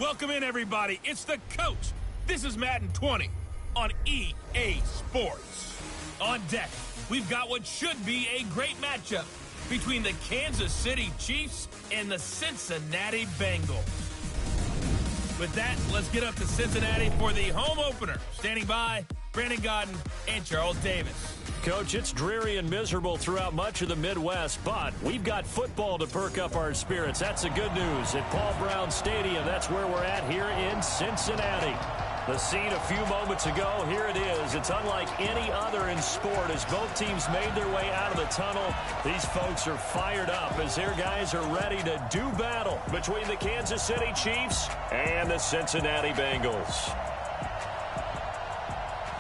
Welcome in, everybody. It's the coach. This is Madden 20 on EA Sports. On deck, we've got what should be a great matchup between the Kansas City Chiefs and the Cincinnati Bengals. With that, let's get up to Cincinnati for the home opener. Standing by, Brandon Godden and Charles Davis. Coach, it's dreary and miserable throughout much of the Midwest, but we've got football to perk up our spirits. That's the good news. At Paul Brown Stadium, that's where we're at here in Cincinnati. The scene a few moments ago, here it is. It's unlike any other in sport as both teams made their way out of the tunnel. These folks are fired up as their guys are ready to do battle between the Kansas City Chiefs and the Cincinnati Bengals.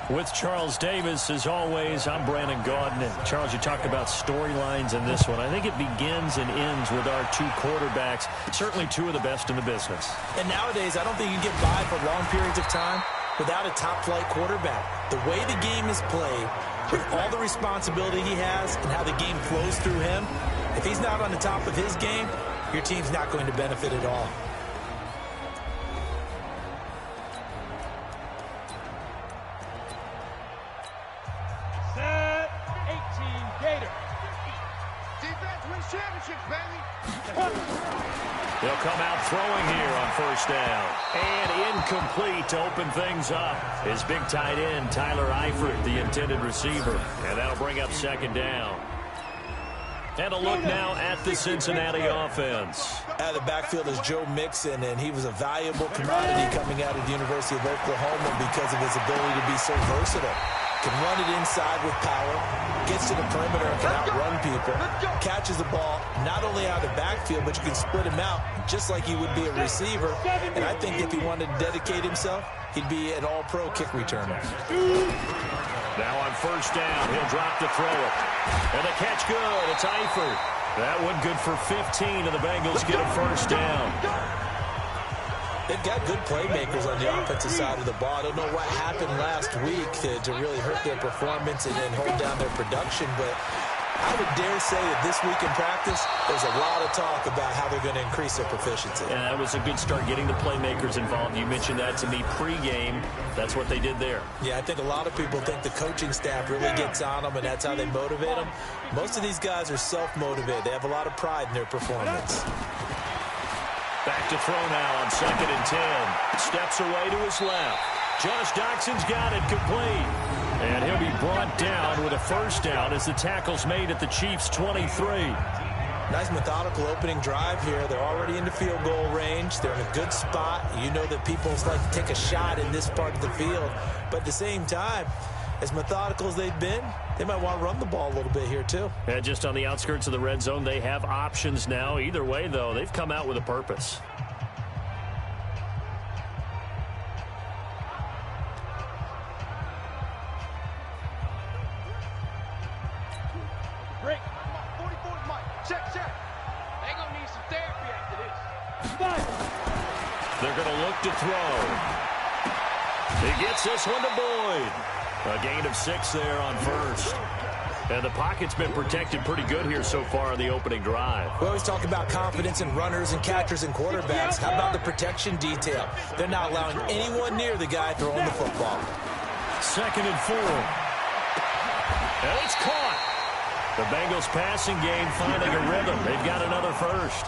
With Charles Davis, as always, I'm Brandon Godden. And Charles, you talked about storylines in this one. I think it begins and ends with our two quarterbacks, certainly two of the best in the business. And nowadays, I don't think you can get by for long periods of time without a top-flight quarterback. The way the game is played, with all the responsibility he has and how the game flows through him, if he's not on the top of his game, your team's not going to benefit at all. They'll come out throwing here on first down. And incomplete to open things up. His big tight end, Tyler Eifert, the intended receiver. And that'll bring up second down. And a look now at the Cincinnati offense. Out of the backfield is Joe Mixon, and he was a valuable commodity coming out of the University of Oklahoma because of his ability to be so versatile. Can run it inside with power, gets to the perimeter and can outrun people, catches the ball not only out of the backfield, but you can split him out just like he would be a receiver. And I think if he wanted to dedicate himself, he'd be an all-pro kick returner. Now on first down, he'll drop to throw it. And the catch good, it's Eifert. That one good for 15, and the Bengals get a first down. They've got good playmakers on the offensive side of the ball. I don't know what happened last week to really hurt their performance and hold down their production, but I would dare say that this week in practice, there's a lot of talk about how they're going to increase their proficiency. And that was a good start, getting the playmakers involved. You mentioned that to me pregame. That's what they did there. Yeah, I think a lot of people think the coaching staff really gets on them, and that's how they motivate them. Most of these guys are self-motivated. They have a lot of pride in their performance. Back to throw now on 2nd and 10. Steps away to his left. Josh Doxson's got it complete. And he'll be brought down with a first down as the tackle's made at the Chiefs' 23. Nice methodical opening drive here. They're already into field goal range. They're in a good spot. You know that people like to take a shot in this part of the field. But at the same time, as methodical as they've been, they might want to run the ball a little bit here too. And just on the outskirts of the red zone, they have options now. Either way, though, they've come out with a purpose. Break. 44 Mike. Check. They gonna need some therapy after this. They're going to look to throw. He gets this one to Boyd. A gain of 6 there on first. And the pocket's been protected pretty good here so far on the opening drive. We always talk about confidence in runners and catchers and quarterbacks. How about the protection detail? They're not allowing anyone near the guy throwing the football. 2nd and 4. And it's caught. The Bengals passing game finding a rhythm. They've got another first.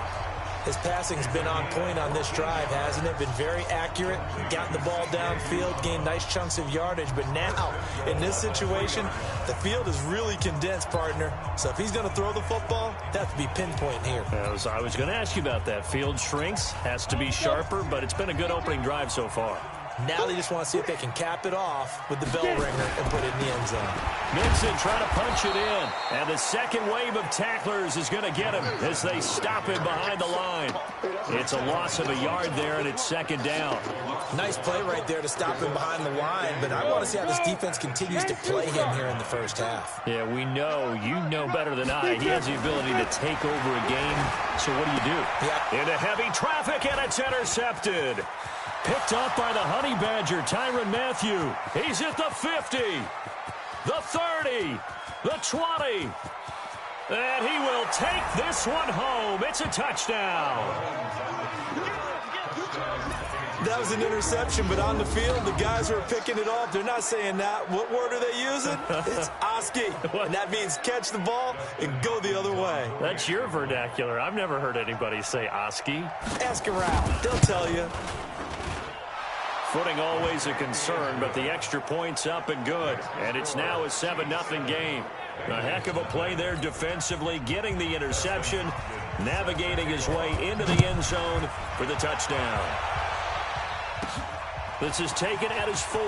His passing's been on point on this drive, hasn't it? Been very accurate, gotten the ball downfield, gained nice chunks of yardage. But now, in this situation, the field is really condensed, partner. So if he's going to throw the football, that has to be pinpoint here. I was going to ask you about that. Field shrinks, has to be sharper, but it's been a good opening drive so far. Now they just want to see if they can cap it off with the bell ringer and put it in the end zone. Mixon trying to punch it in. And the second wave of tacklers is going to get him as they stop him behind the line. It's a loss of a yard there, and it's 2nd down. Nice play right there to stop him behind the line, but I want to see how this defense continues to play him here in the first half. Yeah, we know. You know better than I. He has the ability to take over a game. So what do? Yeah. Into heavy traffic, and it's intercepted. Picked up by the Honey Badger, Tyrann Mathieu. He's at the 50, the 30, the 20. And he will take this one home. It's a touchdown. That was an interception, but on the field, the guys who are picking it off, they're not saying that. What word are they using? It's Oski, and that means catch the ball and go the other way. That's your vernacular. I've never heard anybody say Oski. Ask around. They'll tell you. Footing always a concern, but the extra point's up and good. And it's now a 7-0 game. A heck of a play there defensively, getting the interception, navigating his way into the end zone for the touchdown. This is taken at his 4.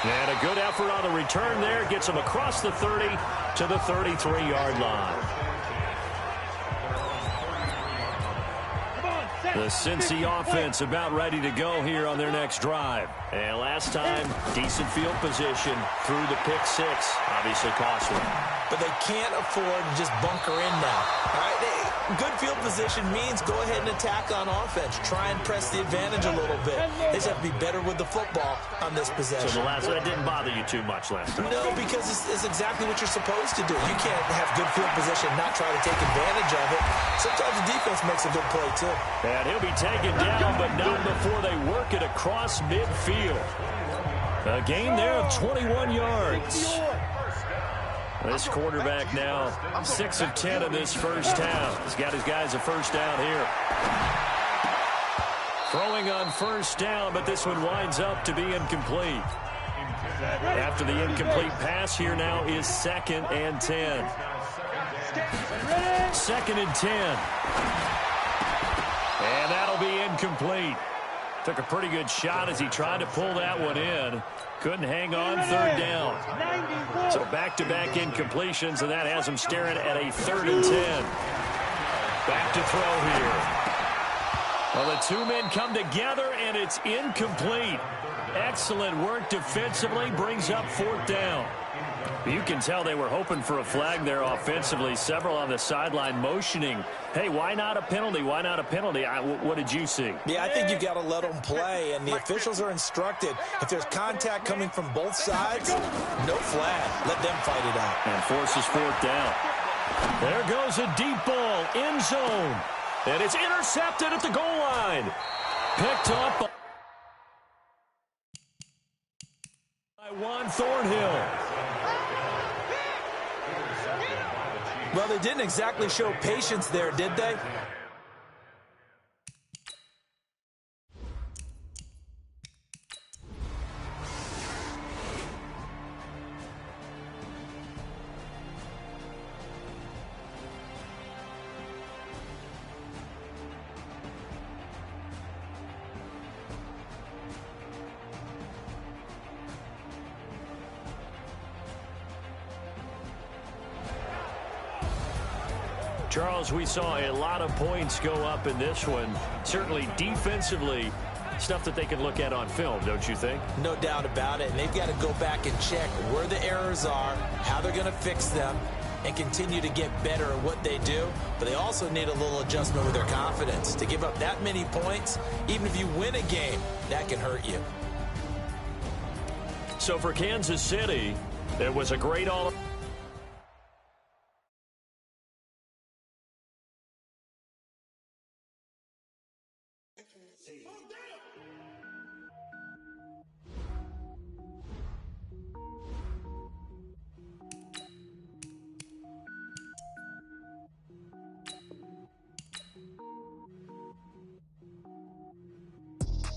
And a good effort on the return there. Gets him across the 30 to the 33-yard line. The Cincy offense about ready to go here on their next drive. And last time, decent field position through the pick 6. Obviously costly. But they can't afford to just bunker in now. All right? Good field position means go ahead and attack on offense. Try and press the advantage a little bit. They just have to be better with the football on this possession. So the last one didn't bother you too much last time? No, because it's exactly what you're supposed to do. You can't have good field position and not try to take advantage of it. Sometimes the defense makes a good play, too. And he'll be taken down, but not before they work it across midfield. A gain there of 21 yards. This quarterback now 6 of 10 in this first half. He's got his guys a first down here. Throwing on first down, but this one winds up to be incomplete. After the incomplete pass, here now is 2nd and 10. 2nd and 10. And that'll be incomplete. Took a pretty good shot as he tried to pull that one in. Couldn't hang on 3rd down. So back-to-back incompletions, and that has him staring at a 3rd and 10. Back to throw here. Well, the two men come together, and it's incomplete. Excellent work defensively, brings up 4th down. You can tell they were hoping for a flag there offensively. Several on the sideline motioning, hey, why not a penalty? Why not a penalty? What did you see? Yeah, I think you got to let them play, and the officials are instructed. If there's contact coming from both sides, no flag. Let them fight it out. And forces 4th down. There goes a deep ball, end zone. And it's intercepted at the goal line. Picked up by Juan Thornhill. Well, they didn't exactly show patience there, did they? Charles, we saw a lot of points go up in this one. Certainly defensively, stuff that they can look at on film, don't you think? No doubt about it. And they've got to go back and check where the errors are, how they're going to fix them, and continue to get better at what they do. But they also need a little adjustment with their confidence. To give up that many points, even if you win a game, that can hurt you. So for Kansas City, it was a great all.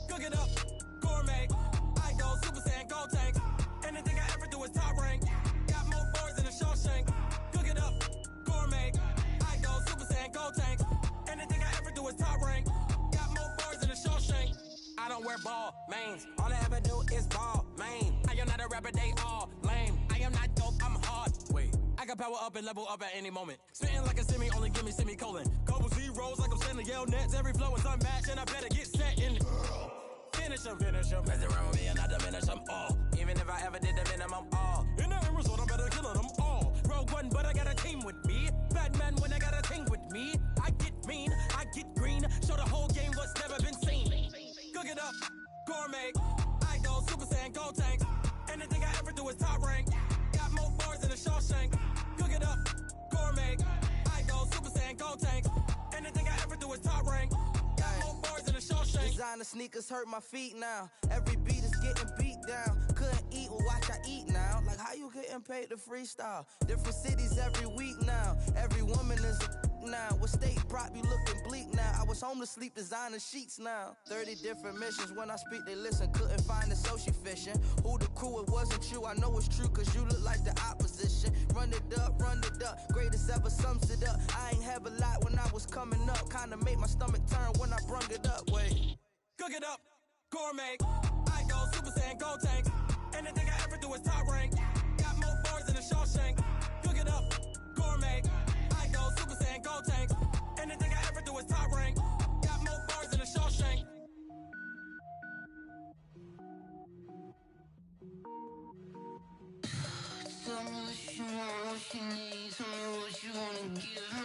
Cook it up, gourmet. I go Super Saiyan, go tank. Anything I ever do is top rank. Got more boards than a Shawshank. Cook it up, gourmet. I go Super Saiyan, go tank. Anything I ever do is top rank. Got more boards than a Shawshank. I don't wear ball mains. All I ever do is ball main. I am not a rapper, they all lame. I am not dope, I'm hard. Wait, I can power up and level up at any moment. Spitting like a semi, only give me semicolon. Couple zeros like I'm sending yell nets. Every flow is unmatched and I better get set in. Finish them. Mess around with me and I diminish them all. Even if I ever did the minimum all. In the end result, I'm better killing them all. Rogue One, but I got a team with me. Batman when I got a thing with me. I get mean, I get green. Show the whole game what's never been seen. Cook it up, gourmet. I go Super Saiyan, go tank. Anything I ever do is top rank. Got more boards than a Shawshank. Cook it up, gourmet. I go Super Saiyan, go tank. Anything I ever do is top rank. Got Designer sneakers hurt my feet now. Every beat is getting beat down. Couldn't eat, well watch I eat now. Like how you getting paid to freestyle? Different cities every week now. Every woman is a now. What state prop you looking bleak now? I was home to sleep, designer sheets now. 30 different missions, when I speak they listen. Couldn't find it, so she fishing. Who the crew, it wasn't you. I know it's true, cause you look like the opposition. Run it up, greatest ever sums it up. I ain't have a lot when I was coming up. Kinda made my stomach turn when I brung it up. Wait. Cook it up, gourmet. I go Super Saiyan, go tank. Anything I ever do is top rank. Got more bars than a Shawshank. Cook it up, gourmet. I go Super Saiyan, go tank. Anything I ever do is top rank. Got more bars than a Shawshank. Tell me what you want, what you need. Tell me what you wanna give